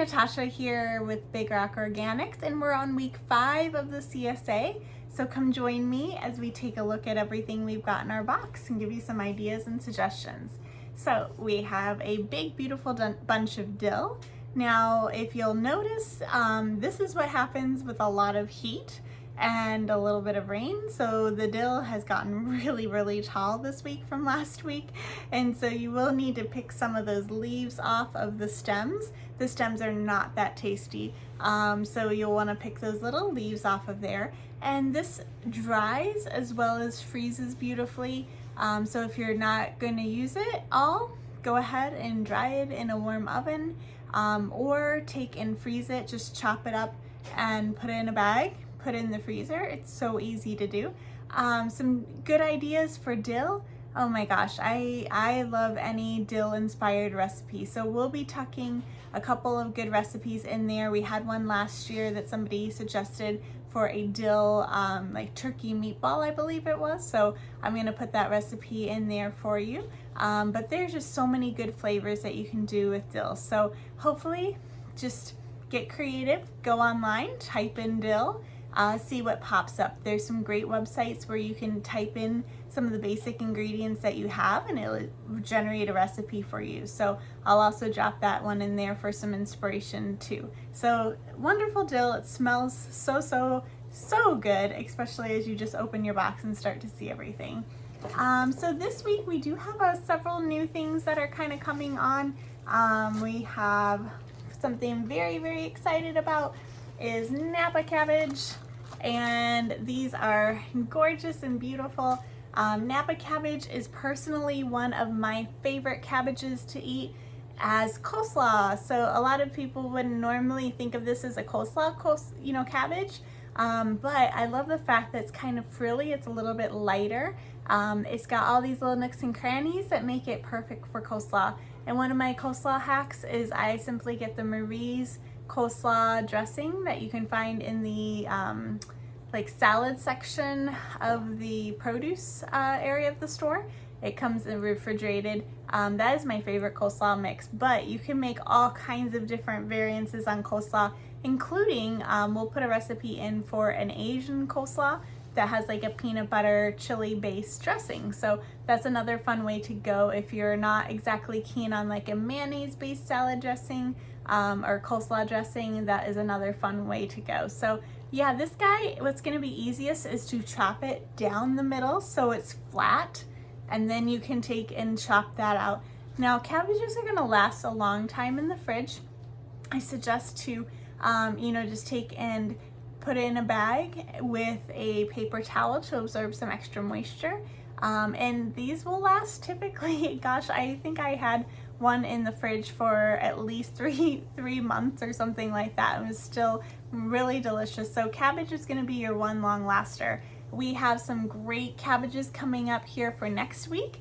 Natasha here with Big Rock Organics, and we're on week 5 of the CSA. So come join me as we take a look at everything we've got in our box and give you some ideas and suggestions. So we have a big, beautiful bunch of dill. Now, if you'll notice, this is what happens with a lot of heat and a little bit of rain. So the dill has gotten really, really tall this week from last week. And so you will need to pick some of those leaves off of the stems. The stems are not that tasty. So you'll want to pick those little leaves off of there. And this dries as well as freezes beautifully. So if you're not going to use it all, go ahead and dry it in a warm oven, or take and freeze it. Just chop it up and put it in a bag, put it in the freezer. It's so easy to do. Some good ideas for dill. Oh my gosh, I love any dill inspired recipe. So we'll be tucking a couple of good recipes in there. We had one last year that somebody suggested for a dill like turkey meatball, I believe it was. So I'm gonna put that recipe in there for you. But there's just so many good flavors that you can do with dill. So hopefully just get creative, go online, type in dill, see what pops up. There's some great websites where you can type in some of the basic ingredients that you have and it'll generate a recipe for you. So I'll also drop that one in there for some inspiration too. So wonderful dill. It smells so good, especially as you just open your box and start to see everything. So this week we do have several new things that are kind of coming on. We have something very excited about is Napa cabbage, and these are gorgeous and beautiful. Napa cabbage is personally one of my favorite cabbages to eat as coleslaw. So a lot of people wouldn't normally think of this as a coleslaw, cabbage, but I love the fact that it's kind of frilly. It's a little bit lighter. It's got all these little nooks and crannies that make it perfect for coleslaw. And one of my coleslaw hacks is I simply get the Marie's coleslaw dressing that you can find in the like salad section of the produce area of the store. It comes in refrigerated. That is my favorite coleslaw mix, but you can make all kinds of different variances on coleslaw, including we'll put a recipe in for an Asian coleslaw that has like a peanut butter chili based dressing. So that's another fun way to go if you're not exactly keen on like a mayonnaise based salad dressing or coleslaw dressing. That is another fun way to go. So yeah, this guy, what's gonna be easiest is to chop it down the middle so it's flat, and then you can take and chop that out. Now cabbages are gonna last a long time in the fridge. I suggest to just take and put it in a bag with a paper towel to absorb some extra moisture. And these will last typically, gosh, I think I had one in the fridge for at least three months or something like that. It was still really delicious. So cabbage is gonna be your one long laster. We have some great cabbages coming up here for next week,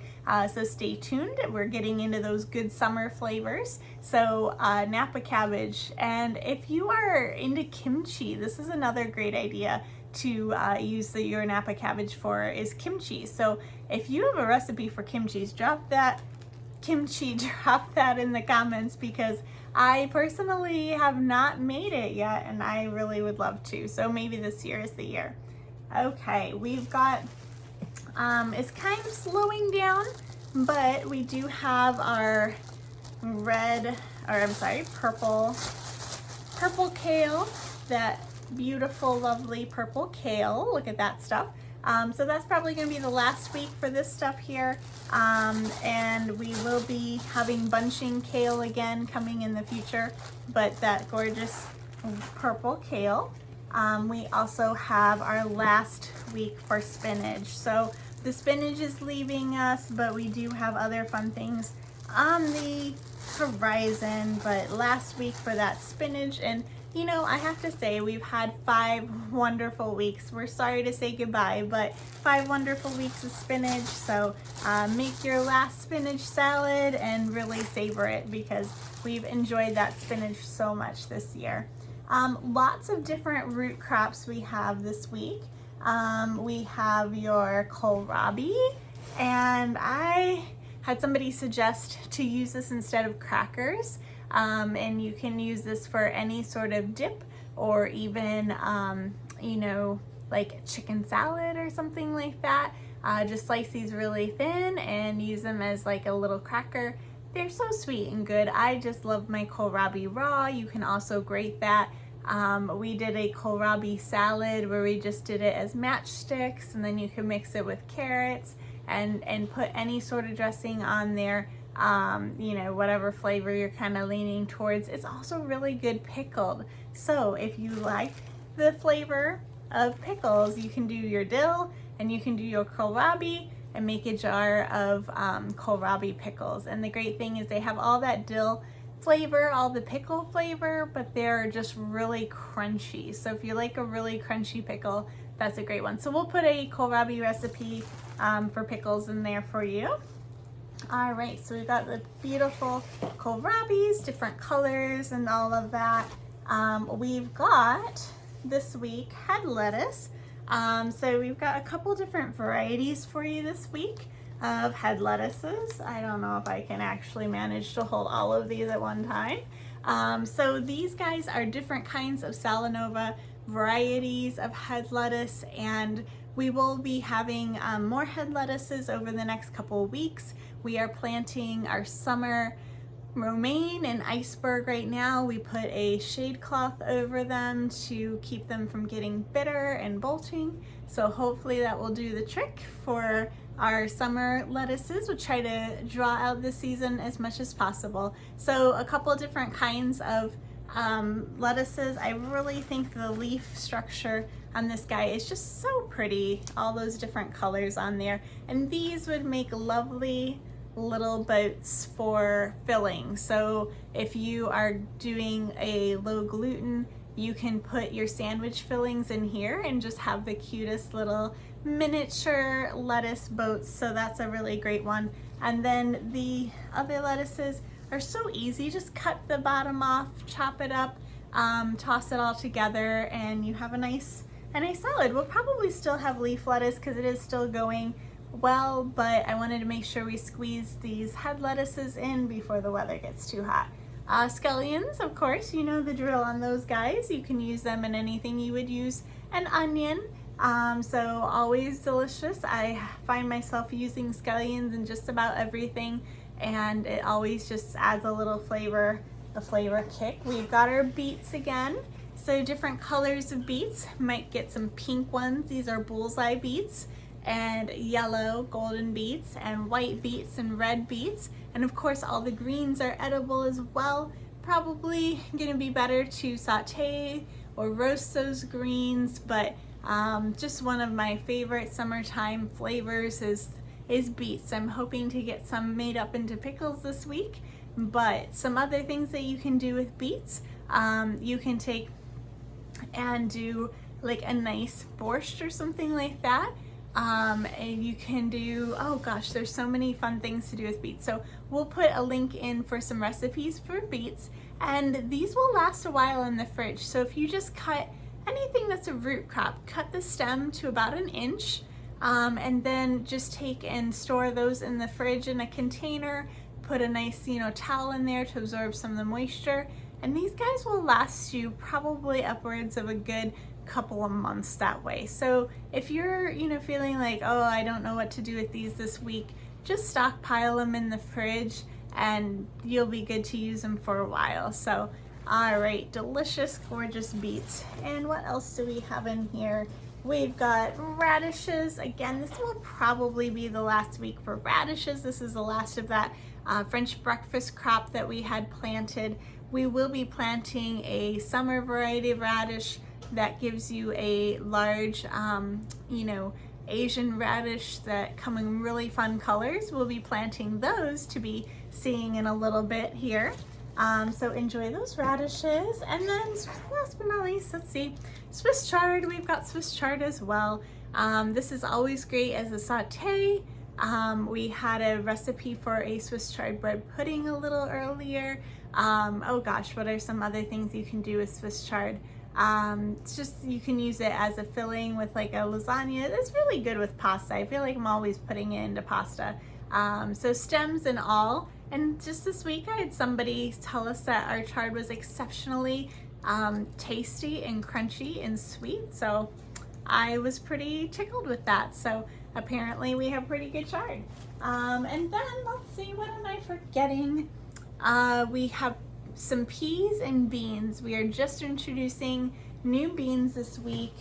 so stay tuned. We're getting into those good summer flavors. So Napa cabbage, and if you are into kimchi, this is another great idea to use your Napa cabbage for, is kimchi. So if you have a recipe for kimchi, drop that in the comments, because I personally have not made it yet and I really would love to. So maybe this year is the year. Okay, we've got, it's kind of slowing down, but we do have our purple kale, that beautiful, lovely purple kale. Look at that stuff. So that's probably gonna be the last week for this stuff here. And we will be having bunching kale again coming in the future, but that gorgeous purple kale. We also have our last week for spinach. So the spinach is leaving us, but we do have other fun things on the horizon. But last week for that spinach, and I have to say we've had 5 wonderful weeks. We're sorry to say goodbye, but 5 wonderful weeks of spinach. So make your last spinach salad and really savor it, because we've enjoyed that spinach so much this year. Lots of different root crops we have this week. We have your kohlrabi, and I had somebody suggest to use this instead of crackers. And you can use this for any sort of dip, or even, you know, like chicken salad or something like that. Just slice these really thin and use them as like a little cracker. They're so sweet and good. I just love my kohlrabi raw. You can also grate that. We did a kohlrabi salad where we just did it as matchsticks, and then you can mix it with carrots and put any sort of dressing on there, you know, whatever flavor you're kind of leaning towards. It's also really good pickled. So if you like the flavor of pickles, you can do your dill and you can do your kohlrabi and make a jar of kohlrabi pickles. And the great thing is they have all that dill flavor, all the pickle flavor, but they're just really crunchy. So if you like a really crunchy pickle, that's a great one. So we'll put a kohlrabi recipe for pickles in there for you. All right, so we've got the beautiful kohlrabis, different colors and all of that. We've got this week head lettuce. So we've got a couple different varieties for you this week of head lettuces. I don't know if I can actually manage to hold all of these at one time. So these guys are different kinds of Salanova varieties of head lettuce, and we will be having more head lettuces over the next couple of weeks. We are planting our summer romaine and iceberg right now. We put a shade cloth over them to keep them from getting bitter and bolting. So hopefully that will do the trick for our summer lettuces. We'll try to draw out this season as much as possible. So a couple different kinds of lettuces. I really think the leaf structure on this guy is just so pretty. All those different colors on there. And these would make lovely little boats for filling. So if you are doing a low gluten, you can put your sandwich fillings in here and just have the cutest little miniature lettuce boats. So that's a really great one. And then the other lettuces are so easy. Just cut the bottom off, chop it up, toss it all together, and you have a nice salad. We'll probably still have leaf lettuce because it is still going well, but I wanted to make sure we squeeze these head lettuces in before the weather gets too hot. Scallions, of course, you know the drill on those guys. You can use them in anything you would use an onion. So always delicious. I find myself using scallions in just about everything, and it always just adds a little flavor, a flavor kick. We've got our beets again. So different colors of beets. Might get some pink ones. These are bullseye beets, and yellow golden beets, and white beets and red beets. And of course all the greens are edible as well. Probably gonna be better to saute or roast those greens, but just one of my favorite summertime flavors is beets. I'm hoping to get some made up into pickles this week. But some other things that you can do with beets, you can take and do like a nice borscht or something like that. And you can do, oh gosh, there's so many fun things to do with beets. So we'll put a link in for some recipes for beets, and these will last a while in the fridge. So if you just cut anything that's a root crop, cut the stem to about 1 inch, and then just take and store those in the fridge in a container. Put a nice, towel in there to absorb some of the moisture, and these guys will last you probably upwards of a good couple of months that way. So if you're feeling like, oh, I don't know what to do with these this week, just stockpile them in the fridge and you'll be good to use them for a while. So all right, delicious, gorgeous beets. And what else do we have in here? We've got radishes. Again, this will probably be the last week for radishes. This is the last of that French breakfast crop that we had planted. We will be planting a summer variety of radish that gives you a large, Asian radish that come in really fun colors. We'll be planting those to be seeing in a little bit here. So enjoy those radishes. And then last but not least, let's see, Swiss chard. We've got Swiss chard as well. This is always great as a saute. We had a recipe for a Swiss chard bread pudding a little earlier. Oh gosh, what are some other things you can do with Swiss chard? It's just, you can use it as a filling with like a lasagna. It's really good with pasta. I feel like I'm always putting it into pasta. So stems and all, And just this week I had somebody tell us that our chard was exceptionally tasty and crunchy and sweet, so I was pretty tickled with that. So apparently we have pretty good chard. And then let's see, what am I forgetting? We have some peas and beans. We are just introducing new beans this week.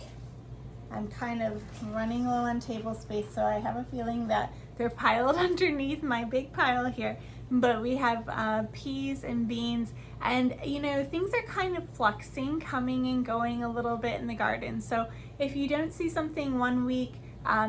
I'm kind of running low on table space, so I have a feeling that they're piled underneath my big pile here. But we have peas and beans, and you know, things are kind of fluxing, coming and going a little bit in the garden. So if you don't see something one week,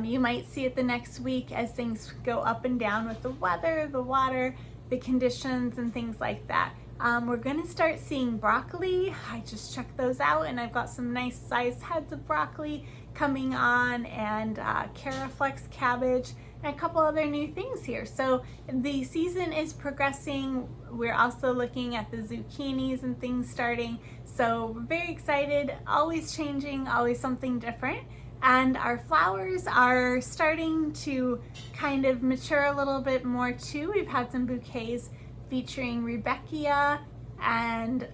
you might see it the next week as things go up and down with the weather, the water, the conditions, and things like that. We're gonna start seeing broccoli. I just checked those out, and I've got some nice sized heads of broccoli coming on, and Caraflex cabbage, and a couple other new things here. So the season is progressing. We're also looking at the zucchinis and things starting. So we're very excited, always changing, always something different. And our flowers are starting to kind of mature a little bit more too. We've had some bouquets featuring Rebecca and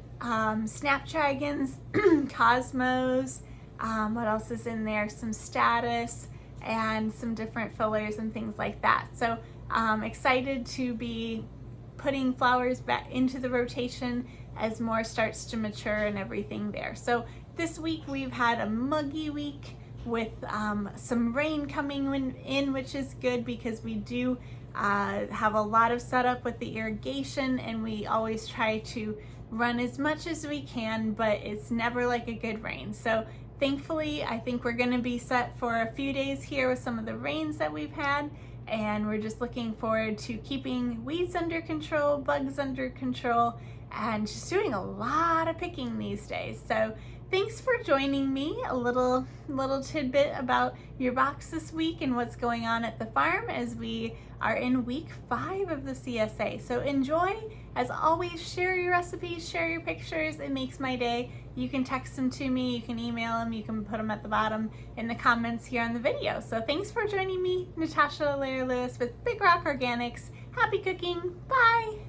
snapdragons, cosmos, what else is in there? Some status and some different fillers and things like that. So excited to be putting flowers back into the rotation as more starts to mature and everything there. So this week we've had a muggy week with some rain coming in, which is good because we do have a lot of setup with the irrigation, and we always try to run as much as we can, but it's never like a good rain. So thankfully, I think we're gonna be set for a few days here with some of the rains that we've had, and we're just looking forward to keeping weeds under control, bugs under control, and just doing a lot of picking these days. So thanks for joining me. A little tidbit about your box this week and what's going on at the farm as we are in week 5 of the CSA. So enjoy. As always, share your recipes, share your pictures. It makes my day. You can text them to me, you can email them, you can put them at the bottom in the comments here on the video. So thanks for joining me, Natasha Lewis with Big Rock Organics. Happy cooking. Bye.